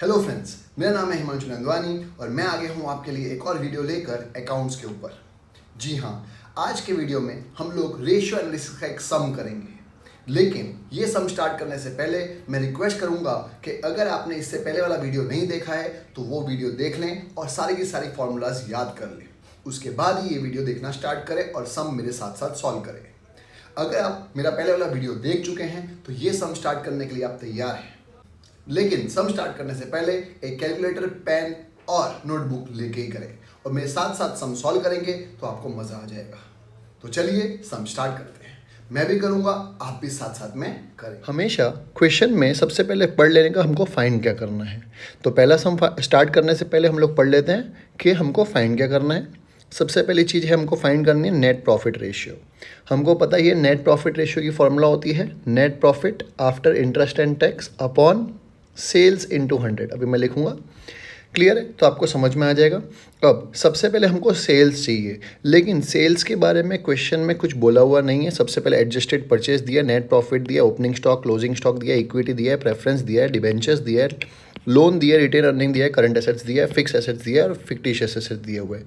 Hello friends, मेरा नाम है हिमांशु नंदवानी और मैं आ गया हूँ आपके लिए एक और वीडियो लेकर अकाउंट्स के ऊपर। जी हाँ, आज के वीडियो में हम लोग रेशियो एनालिसिस का एक सम करेंगे। लेकिन ये सम स्टार्ट करने से पहले मैं रिक्वेस्ट करूंगा कि अगर आपने इससे पहले वाला वीडियो नहीं देखा है तो वो वीडियो देख लें और सारी की सारी फॉर्मूलाज याद कर लें। उसके बाद ही ये वीडियो देखना स्टार्ट करें और सम मेरे साथ साथ सॉल्व करें। अगर आप मेरा पहले वाला वीडियो देख चुके हैं तो ये सम स्टार्ट करने के लिए आप तैयार हैं। लेकिन सम स्टार्ट करने से पहले एक कैलकुलेटर, पेन और नोटबुक लेके ही करें और मेरे साथ साथ सम सॉल्व करेंगे तो आपको मजा आ जाएगा। तो चलिए सम स्टार्ट करते हैं। मैं भी करूंगा, आप भी साथ साथ में करें। हमेशा क्वेश्चन में सबसे पहले पढ़ लेने का हमको फाइंड क्या करना है। तो पहला सम स्टार्ट करने से पहले हम लोग पढ़ लेते हैं कि हमको फाइंड क्या करना है। सबसे पहली चीज़ है हमको फाइंड करनी है नेट प्रॉफिट रेशियो। हमको पता ही है नेट प्रॉफिट रेशियो की फॉर्मूला होती है net profit after interest and tax upon sales into 100। अभी मैं लिखूंगा, क्लियर है तो आपको समझ में आ जाएगा। अब सबसे पहले हमको सेल्स चाहिए, लेकिन सेल्स के बारे में क्वेश्चन में कुछ बोला हुआ नहीं है। सबसे पहले एडजस्टेड परचेज दिया, नेट प्रॉफिट दिया, ओपनिंग स्टॉक, क्लोजिंग स्टॉक दिया, इक्विटी दिया है, प्रेफरेंस दिया है, डिबेंचर्स दिया है, लोन दिया है, रिटेन अर्निंग दिया है, करंट एसेट्स दिया है, फिक्स एसेट्स दिया है और फिक्टिशियस एसेट्स दिए हुए हैं।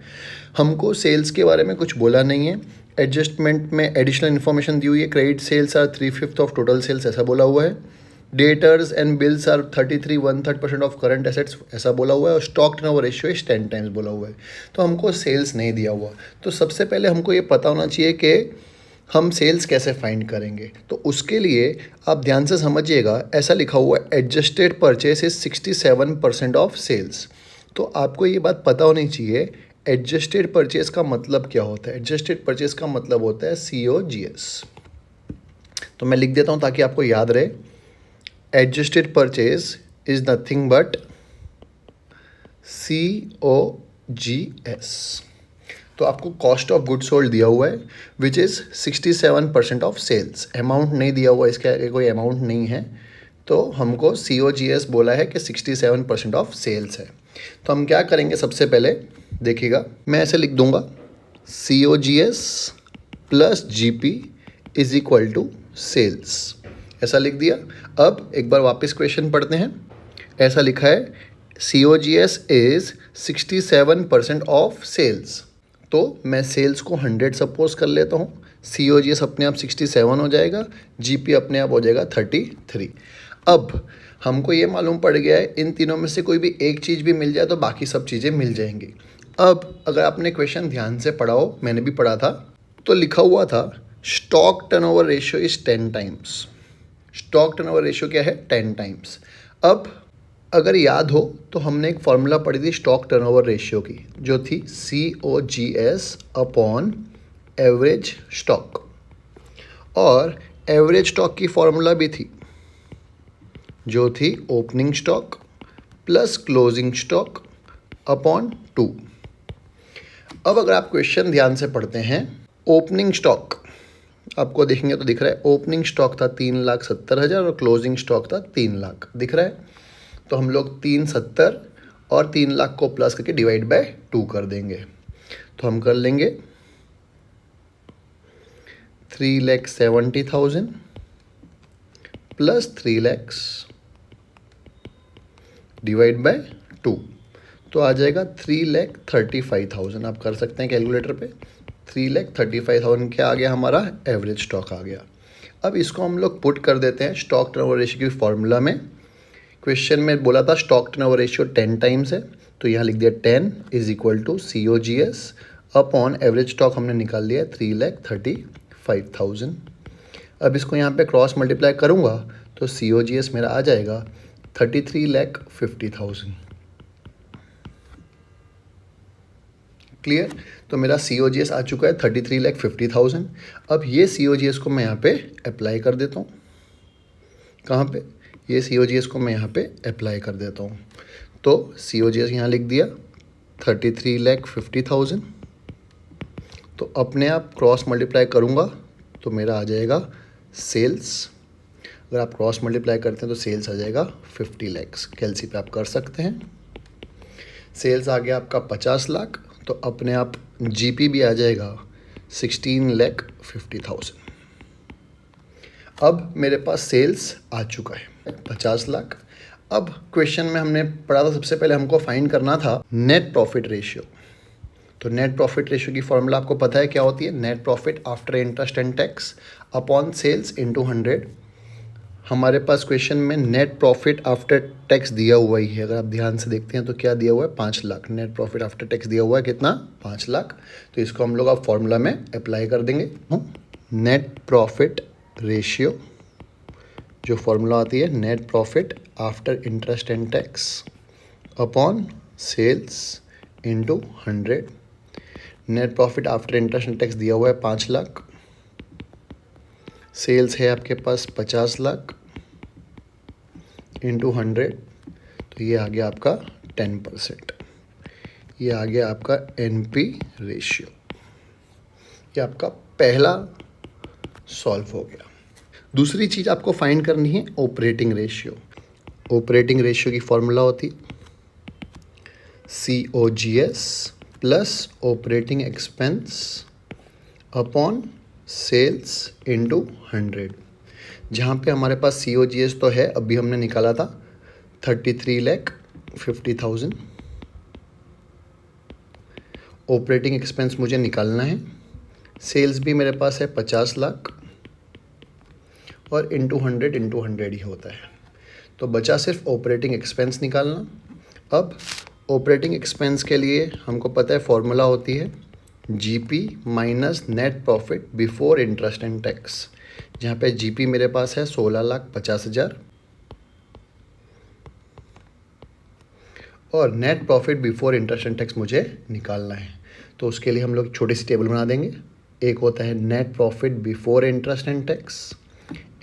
हमको सेल्स के बारे में कुछ बोला नहीं है। एडजस्टमेंट में एडिशनल इन्फॉर्मेशन दी हुई है, credit sales are 3/5 of total sales ऐसा बोला हुआ है। Debtors and bills are 33 1/3% of current assets ऐसा बोला हुआ है और stock turnover ratio is 10 times बोला हुआ है। तो हमको सेल्स नहीं दिया हुआ। तो सबसे पहले हमको ये पता होना चाहिए कि हम सेल्स कैसे फाइंड करेंगे। तो उसके लिए आप ध्यान से समझिएगा, ऐसा लिखा हुआ है adjusted purchase is 67% of sales. तो आपको ये बात पता होनी चाहिए एडजस्टेड परचेस का मतलब क्या होता है। एडजस्टेड परचेस का मतलब होता है COGS। तो मैं लिख देता हूँ ताकि आपको याद रहे। Adjusted purchase is nothing but COGS। तो आपको कॉस्ट ऑफ गुड सोल्ड दिया हुआ है which is 67% of sales. Amount नहीं दिया हुआ, इसके आगे कोई अमाउंट नहीं है। तो हमको COGS बोला है कि 67% ऑफ सेल्स है। तो हम क्या करेंगे, सबसे पहले देखिएगा, मैं ऐसे लिख दूंगा COGS plus GP is equal to sales, ऐसा लिख दिया। अब एक बार वापस क्वेश्चन पढ़ते हैं। ऐसा लिखा है COGS इज 67% ऑफ सेल्स। तो मैं सेल्स को 100 सपोज कर लेता हूँ, COGS अपने आप 67 हो जाएगा, GP अपने आप हो जाएगा 33। अब हमको ये मालूम पड़ गया है इन तीनों में से कोई भी एक चीज़ भी मिल जाए तो बाकी सब चीज़ें मिल जाएंगी। अब अगर आपने क्वेश्चन ध्यान से पढ़ा हो, मैंने भी पढ़ा था, तो लिखा हुआ था stock turnover ratio is 10 times. Stock turnover ratio क्या है, 10 टाइम्स। अब अगर याद हो तो हमने एक फॉर्मूला पढ़ी थी स्टॉक टर्नओवर रेशियो की, जो थी COGS अपॉन एवरेज स्टॉक, और एवरेज स्टॉक की फॉर्मूला भी थी जो थी opening stock plus closing stock upon 2। अब अगर आप क्वेश्चन ध्यान से पढ़ते हैं, ओपनिंग स्टॉक आपको देखेंगे तो दिख रहा है ओपनिंग स्टॉक था 3,70,000 और क्लोजिंग स्टॉक था 3 लाख, दिख रहा है। तो हम लोग 370 और 3 लाख को प्लस करके डिवाइड बाय 2 कर देंगे। तो हम कर लेंगे 3,70,000 प्लस 3 लाख डिवाइड बाय 2, तो आ जाएगा 3,35,000। आप कर सकते हैं कैलकुलेटर पे। 3,35,000 क्या आ गया, हमारा एवरेज स्टॉक आ गया। अब इसको हम लोग पुट कर देते हैं स्टॉक टर्नओवर रेशियो की फॉर्मूला में। क्वेश्चन में बोला था स्टॉक टर्नओवर रेशियो 10 टाइम्स है, तो यहाँ लिख दिया 10 is equal to COGS upon average stock हमने निकाल लिया 3,35,000। अब इसको यहाँ पे क्रॉस मल्टीप्लाई करूँगा तो COGS मेरा आ जाएगा 33,50,000। क्लियर। तो मेरा COGS आ चुका है 33,50,000। अब ये COGS को मैं यहाँ पे अप्लाई कर देता हूँ। कहाँ पे, ये COGS को मैं यहाँ पे अप्लाई कर देता हूँ। तो COGS यहाँ लिख दिया 33,50,000। तो अपने आप क्रॉस मल्टीप्लाई करूँगा तो मेरा आ जाएगा सेल्स। अगर आप क्रॉस मल्टीप्लाई करते हैं तो सेल्स आ जाएगा 50 लाख। कैलसी पे आप कर सकते हैं। सेल्स आ गया आपका 50 लाख, तो अपने आप GP भी आ जाएगा 16,50,000। अब मेरे पास सेल्स आ चुका है 50 लाख। अब क्वेश्चन में हमने पढ़ा था, सबसे पहले हमको फाइंड करना था नेट प्रॉफिट रेशियो। तो नेट प्रॉफिट रेशियो की फॉर्मूला आपको पता है क्या होती है? Net profit after interest and tax upon sales into 100। हमारे पास क्वेश्चन में नेट प्रॉफिट आफ्टर टैक्स दिया हुआ ही है, अगर आप ध्यान से देखते हैं तो क्या दिया हुआ है? 5 lakh. Net profit after tax दिया हुआ है कितना? 5 लाख। तो इसको हम लोग अब फॉर्मूला में अप्लाई कर देंगे। नेट प्रॉफिट रेशियो जो फॉर्मूला आती है, net profit after interest and tax upon sales into 100। Net profit after interest and tax दिया हुआ है 5 लाख, सेल्स है आपके पास 50 लाख इंटू 100, तो ये आ गया आपका 10%। ये आ गया आपका NP रेशियो। ये आपका पहला सॉल्व हो गया। दूसरी चीज़ आपको फाइंड करनी है ऑपरेटिंग रेशियो। ऑपरेटिंग रेशियो की फॉर्मूला होती COGS plus operating expense upon sales into 100। जहाँ पे हमारे पास COGS तो है, अभी हमने निकाला था 33,50,000। ऑपरेटिंग एक्सपेंस मुझे निकालना है, सेल्स भी मेरे पास है 50 लाख और इंटू 100 ही होता है। तो बचा सिर्फ ऑपरेटिंग एक्सपेंस निकालना। अब ऑपरेटिंग एक्सपेंस के लिए हमको पता है फॉर्मूला होती है GP minus net profit before interest and tax, जहाँ पे GP मेरे पास है 16,50,000 और net profit before interest and tax मुझे निकालना है। तो उसके लिए हम लोग छोटी सी टेबल बना देंगे। एक होता है net profit before interest and tax,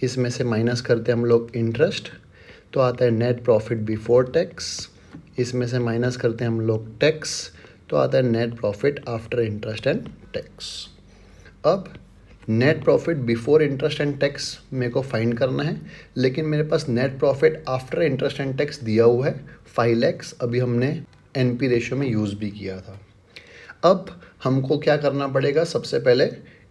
इसमें से माइनस करते हैं हम लोग इंटरेस्ट, तो आता है नेट प्रॉफिट बिफोर टैक्स। इसमें से माइनस करते हैं हम लोग टैक्स, तो आता है net profit after interest and tax. अब net profit before interest and tax मेरे को फाइंड करना है, लेकिन मेरे पास net profit after interest and tax दिया हुआ है 5 लाख। अभी हमने NP रेशियो में यूज़ भी किया था। अब हमको क्या करना पड़ेगा? सबसे पहले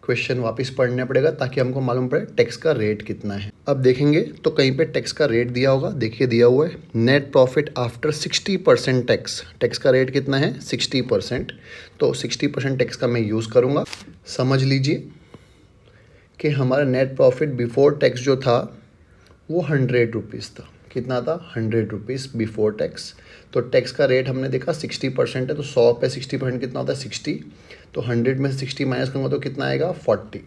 क्वेश्चन वापस पढ़ने पड़ेगा ताकि हमको मालूम पड़े टैक्स का रेट कितना है। अब देखेंगे तो कहीं पे टैक्स का रेट दिया होगा, देखिए दिया हुआ है net profit after 60% tax. Tax का रेट कितना है? 60%। तो 60% टैक्स का मैं यूज़ करूँगा। समझ लीजिए कि हमारा नेट प्रॉफिट बिफोर टैक्स जो था वो 100 रुपीज़ था। कितना था? 100 रुपीज़ बिफोर टैक्स। तो टैक्स का रेट हमने देखा 60% है, तो 100 पे 60% कितना होता है? 60। तो 100 में से 60 माइनस करूँगा तो कितना आएगा? 40।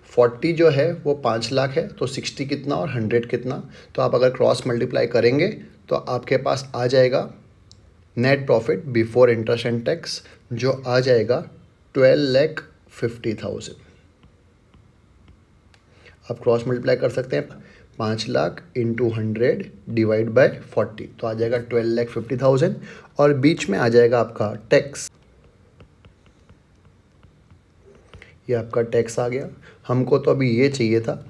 40 जो है वो 5 लाख है, तो 60 कितना और 100 कितना? तो आप अगर क्रॉस मल्टीप्लाई करेंगे तो आपके पास आ जाएगा net profit before interest and tax, जो आ जाएगा 12,50,000। आप क्रॉस मल्टीप्लाई कर सकते हैं, 5 लाख इंटू 100 डिवाइड बाय 40, तो आ जाएगा 12,50,000। और बीच में आ जाएगा आपका टैक्स। ये आपका टैक्स आ गया। हमको तो अभी ये चाहिए था।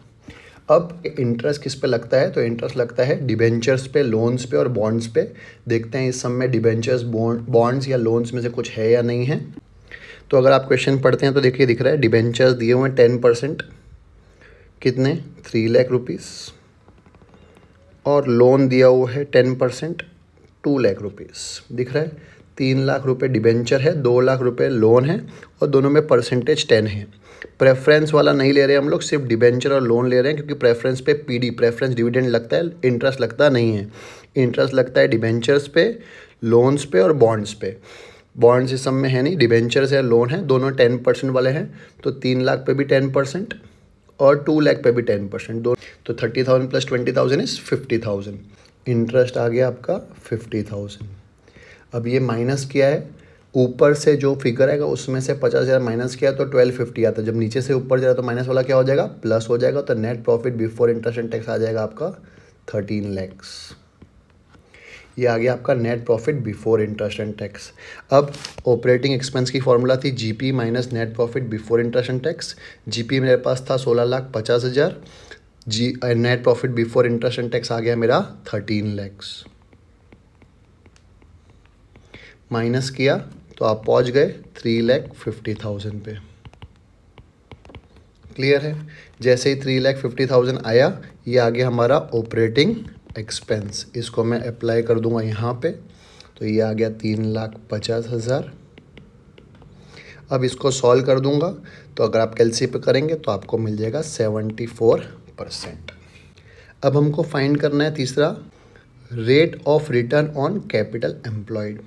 अब इंटरेस्ट किस पे लगता है? तो इंटरेस्ट लगता है डिबेंचर्स पे, लोन्स पे और बॉन्ड्स पे। देखते हैं इस सब में डिबेंचर्स, बॉन्ड्स या लोन्स में से कुछ है या नहीं है। तो अगर आप क्वेश्चन पढ़ते हैं तो देखिए दिख रहा है डिबेंचर्स दिए हुए हैं 10%, कितने? 3 लाख रुपीज़, और लोन दिया हुआ है 10%, 2 लाख रुपीज़। दिख रहा है 3 लाख रुपए डिबेंचर है, 2 लाख रुपए लोन है, और दोनों में परसेंटेज 10 है। प्रेफरेंस वाला नहीं ले रहे हम लोग, सिर्फ डिबेंचर और लोन ले रहे हैं, क्योंकि प्रेफरेंस पे PD प्रेफरेंस डिविडेंड लगता है, इंटरेस्ट लगता नहीं है। इंटरेस्ट लगता है डिबेंचर्स पे, लोन्स पे और बॉन्ड्स पे। बॉन्ड्स इस सब में है नहीं, डिबेंचर्स है, लोन है, दोनों 10% वाले हैं। तो 3 लाख पे भी 10% और 2 लाख पे भी 10%, दो। तो 30,000 प्लस 20,000 इज 50,000। इंटरेस्ट आ गया आपका 50,000। अब ये माइनस किया है, ऊपर से जो फिगर आएगा उसमें से 50,000 माइनस किया तो 1250 आता है। जब नीचे से ऊपर जाए तो माइनस वाला क्या हो जाएगा? प्लस हो जाएगा। तो net profit before interest and tax आ जाएगा आपका 13 लाख। ये आ गया आपका net profit before interest and tax. अब ऑपरेटिंग एक्सपेंस की फॉर्मूला थी GP minus net profit before interest and tax. GP मेरे पास था 16,50,000, net profit before interest and tax आ गया मेरा 13 लाख। माइनस किया तो आप पहुंच गए 3,50,000 पे। क्लियर है? जैसे ही 3,50,000 आया, ये आ गया हमारा ऑपरेटिंग एक्सपेंस, इसको मैं अप्लाई कर दूंगा यहाँ पे, तो ये आ गया 3,50,000। अब इसको सॉल्व कर दूंगा, तो अगर आप कैलसी पे करेंगे तो आपको मिल जाएगा 74%। अब हमको फाइंड करना है तीसरा, rate of return on capital employed.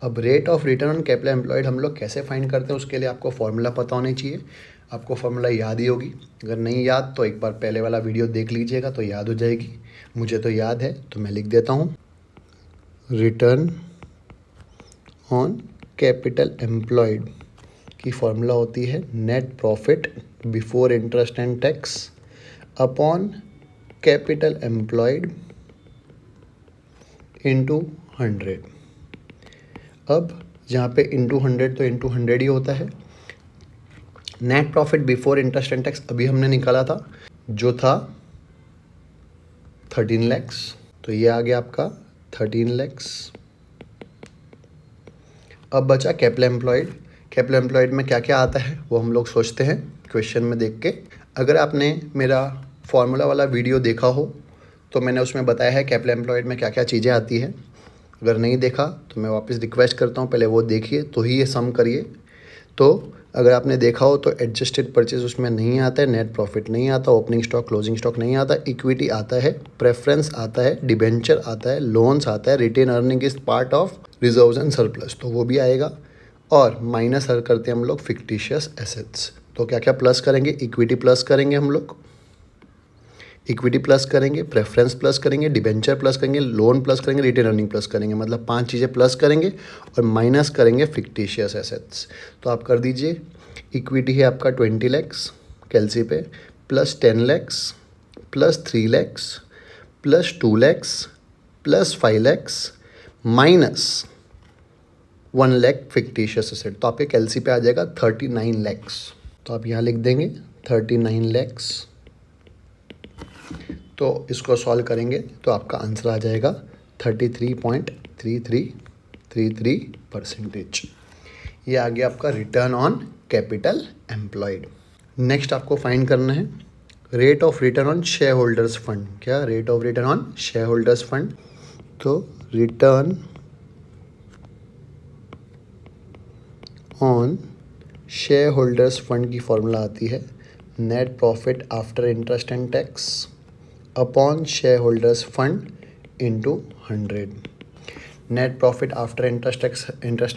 अब rate of return on capital employed हम लोग कैसे फाइंड करते हैं, उसके लिए आपको फॉर्मूला पता होनी चाहिए। आपको फॉर्मूला याद ही होगी, अगर नहीं याद तो एक बार पहले वाला वीडियो देख लीजिएगा तो याद हो जाएगी। मुझे तो याद है तो मैं लिख देता हूँ, रिटर्न ऑन कैपिटल एम्प्लॉयड की फॉर्मूला होती है net profit before interest and tax upon capital employed into 100। अब यहाँ पे इंटू 100 तो इंटू 100 ही होता है। Net profit before interest and tax अभी हमने निकाला था, जो था 13 लैक्स, तो ये आ गया आपका 13 लैक्स। अब बचा कैपिटल एम्प्लॉयड। कैपिटल एम्प्लॉयड में क्या क्या आता है वो हम लोग सोचते हैं क्वेश्चन में देख के। अगर आपने मेरा फॉर्मूला वाला वीडियो देखा हो तो मैंने उसमें बताया है कैपिटल एम्प्लॉयड में क्या क्या चीज़ें आती हैं। अगर नहीं देखा तो मैं वापस रिक्वेस्ट करता हूँ, पहले वो देखिए तो ही ये सम करिए। तो अगर आपने देखा हो तो एडजस्टेड परचेज उसमें नहीं आता है, नेट प्रॉफिट नहीं आता, ओपनिंग स्टॉक क्लोजिंग स्टॉक नहीं आता, इक्विटी आता है, प्रेफरेंस आता है, डिबेंचर आता है, लोन्स आता है, retained earning is part of reserves and surplus, तो वो भी आएगा। और माइनस करते हैं हम लोग फिक्टिशियस एसेट्स। तो क्या क्या प्लस करेंगे, इक्विटी प्लस करेंगे हम लोग, इक्विटी प्लस करेंगे, प्रेफरेंस प्लस करेंगे, डिबेंचर प्लस करेंगे, लोन प्लस करेंगे, रिटेन अर्निंग प्लस करेंगे, मतलब 5 चीज़ें प्लस करेंगे और माइनस करेंगे फिक्टिशियस एसेट्स। तो आप कर दीजिए, इक्विटी है आपका 20 लैक्स कैलसी पे, plus 10 lakhs, plus 3 lakhs, plus 2 lakhs, plus 5 lakhs, minus 1 lakh fictitious asset. तो आपके कैलसी पे आ जाएगा 39 लैक्स। तो आप यहाँ लिख देंगे 39 लैक्स। तो इसको सॉल्व करेंगे तो आपका आंसर आ जाएगा 33.3333%। ये आ गया आपका return on capital employed. Next आपको फाइंड करना है rate of return on share holders fund. क्या, rate of return on share holders fund. तो return on share holders fund की फॉर्मूला आती है net profit after interest and tax upon share holders fund into 100। Net profit after interest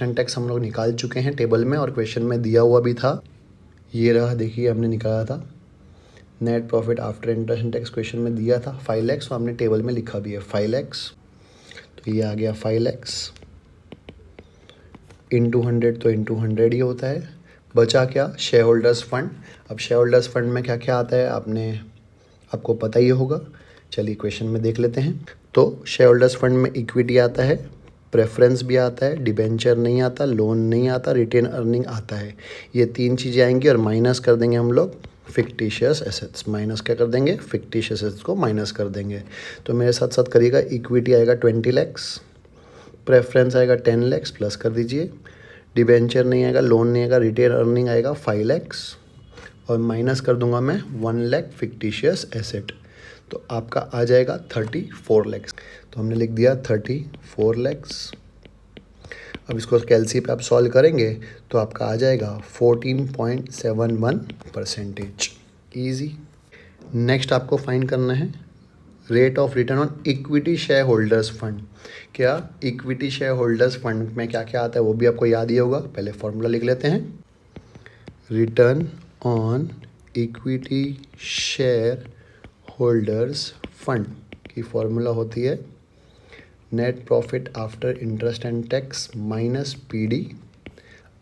and tax हम लोग निकाल चुके हैं टेबल में, और क्वेश्चन में दिया हुआ भी था, ये रहा, देखिए हमने निकाला था। Net profit after interest and tax question में दिया था 5 लैक्स, तो हमने टेबल में लिखा भी है 5 लैक्स। तो ये आ गया 5 लैक्स इंटू 100, तो इंटू 100 ही होता है। बचा क्या, शेयर होल्डर्स फंड। अब शेयर होल्डर्स फंड में क्या क्या आता है आपको पता ही होगा, चलिए क्वेश्चन में देख लेते हैं। तो शेयर होल्डर्स फंड में इक्विटी आता है, प्रेफरेंस भी आता है, डिबेंचर नहीं आता, लोन नहीं आता, रिटेन अर्निंग आता है। ये 3 चीज़ें आएंगी और माइनस कर देंगे हम लोग फिक्टिशियस एसेट्स। माइनस क्या कर देंगे, फिक्टिशियस एसेट्स को माइनस कर देंगे। तो मेरे साथ साथ करिएगा, इक्विटी आएगा 20 लैक्स, प्रेफरेंस आएगा 10 लैक्स, प्लस कर दीजिए, डिबेंचर नहीं आएगा, लोन नहीं आएगा, रिटेन अर्निंग आएगा 5 लैक्स, और माइनस कर दूंगा मैं 1 लैख फिक्टिशियस एसेट। तो आपका आ जाएगा 34 लैक्स। तो हमने लिख दिया 34 लैक्स। अब इसको कैलसी पे आप सॉल्व करेंगे तो आपका आ जाएगा 14.71%। ईजी। नेक्स्ट आपको फाइंड करना है rate of return on equity share holders fund. क्या, इक्विटी शेयर होल्डर्स फंड में क्या क्या आता है वो भी आपको याद ही होगा। पहले फॉर्मूला लिख लेते हैं, return on equity share holders fund की फॉर्मूला होती है net profit after interest and tax minus PD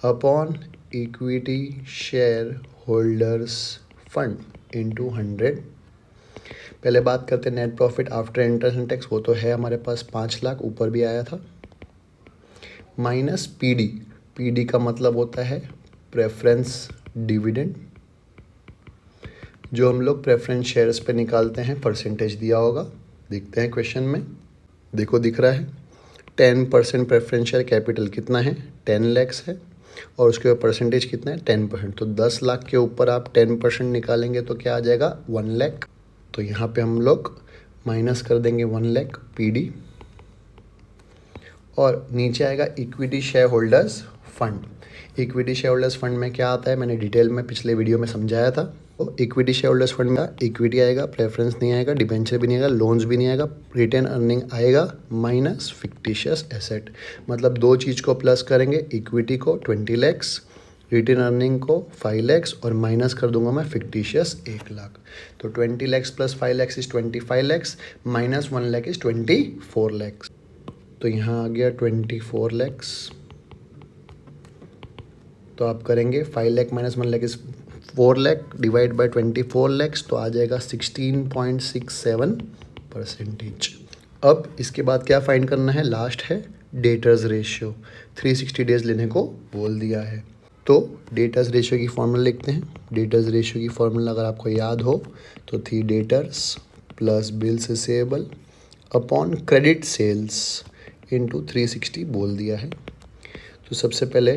upon equity share holders fund into 100। पहले बात करते हैं net profit after interest and tax, वो तो है हमारे पास 5 लाख, ऊपर भी आया था, माइनस PD का मतलब होता है प्रेफरेंस डिविडेंड, जो हम लोग प्रेफरेंस शेयर्स पे निकालते हैं, परसेंटेज दिया होगा, देखते हैं क्वेश्चन में, देखो दिख रहा है 10% प्रेफरेंस शेयर कैपिटल कितना है, 10 लैक्स है, और उसके ऊपर परसेंटेज कितना है 10%। तो 10 लाख के ऊपर आप 10% निकालेंगे तो क्या आ जाएगा 1 लाख। तो यहाँ पे हम लोग माइनस कर देंगे 1 लाख PD और नीचे आएगा equity share holders fund. Equity share holders fund में क्या आता है मैंने डिटेल में पिछले वीडियो में समझाया था। तो इक्विटी शेयर होल्डर्स फंड में इक्विटी आएगा, प्रेफरेंस नहीं आएगा, डिबेंचर भी नहीं आएगा, लोन्स भी नहीं आएगा, रिटेन अर्निंग आएगा माइनस फिक्टिशियस एसेट। मतलब दो चीज़ को प्लस करेंगे, इक्विटी को 20 लाख, रिटेन अर्निंग को 5 लाख और माइनस कर दूंगा मैं फिक्टिशियस 1 लाख। तो 20 lakh plus 5 lakh is 25 lakh minus 1 lakh is 24 lakh. तो यहाँ आ गया 24 लाख। तो आप करेंगे 5 lakh minus 1 lakh is 4 lakh divide by 24 lakh, तो आ जाएगा 16.67%। अब इसके बाद क्या फाइंड करना है, लास्ट है डेटर्स रेशियो। 360 डेज लेने को बोल दिया है। तो डेटर्स रेशियो की फॉर्मूला लिखते हैं। डेटर्स रेशियो की फॉर्मूला अगर आपको याद हो तो थी debtors plus bills receivable upon credit sales into 360 बोल दिया है। तो सबसे पहले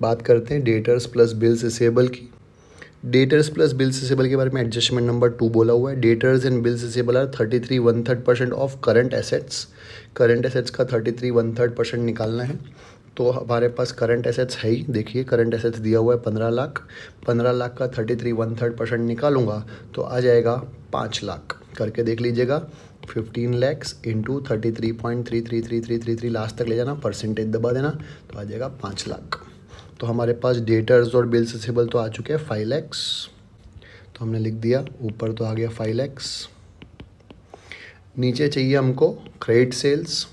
बात करते हैं डेटर्स प्लस बिल्स रिसीवेबल की। डेटर्स प्लस बिल्स रिसीवेबल के बारे में एडजस्टमेंट नंबर 2 बोला हुआ है। Debtors and bills receivable are 33 1/3% of current assets. Current assets का 33 1/3% निकालना है। तो हमारे पास करंट एसेट्स है ही, देखिए करंट एसेट्स दिया हुआ है 15 लाख। 15 लाख का 33 1/3% निकालूंगा तो आ जाएगा 5 लाख। करके देख लीजिएगा। 15 लाख इंटू 33.333333 लास्ट तक ले जाना, परसेंटेज दबा देना, तो आ जाएगा 5 लाख। तो हमारे पास डेटर्स और बिल्स रिसीवेबल तो आ चुके हैं 5 लाख। तो हमने लिख दिया, ऊपर तो आ गया 5 लाख। नीचे चाहिए हमको क्रेडिट सेल्स।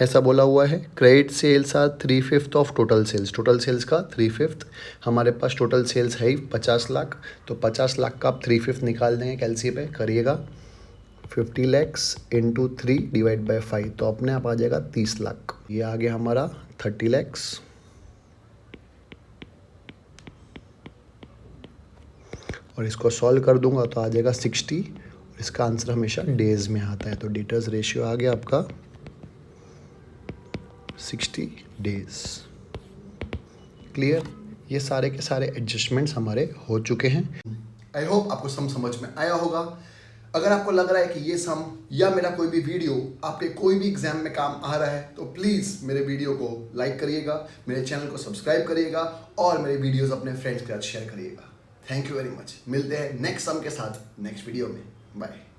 ऐसा बोला हुआ है credit sales are 3/5 of total sales. Total sales का 3/5। हमारे पास टोटल सेल्स है ही 50 लाख। तो 50 लाख का आप 3/5 निकाल देंगे कैलसी पे, करिएगा 50 लाख इंटू 3 डिवाइड बाई 5, तो अपने आप आ जाएगा 30 लाख। ये आ गया हमारा 30 लाख। और इसको सॉल्व कर दूंगा तो आ जाएगा 60। और इसका आंसर हमेशा डेज में आता है। तो डेटर्स रेशियो आ गया आपका 60 डेज। क्लियर? ये सारे के सारे एडजस्टमेंट्स हमारे हो चुके हैं। आई होप आपको समझ में आया होगा। अगर आपको लग रहा है कि ये सम या मेरा कोई भी वीडियो आपके कोई भी एग्जाम में काम आ रहा है तो प्लीज़ मेरे वीडियो को लाइक करिएगा, मेरे चैनल को सब्सक्राइब करिएगा और मेरे वीडियोस अपने फ्रेंड्स के साथ शेयर करिएगा। Thank you very much. मिलते हैं नेक्स्ट सम के साथ नेक्स्ट वीडियो में। बाय।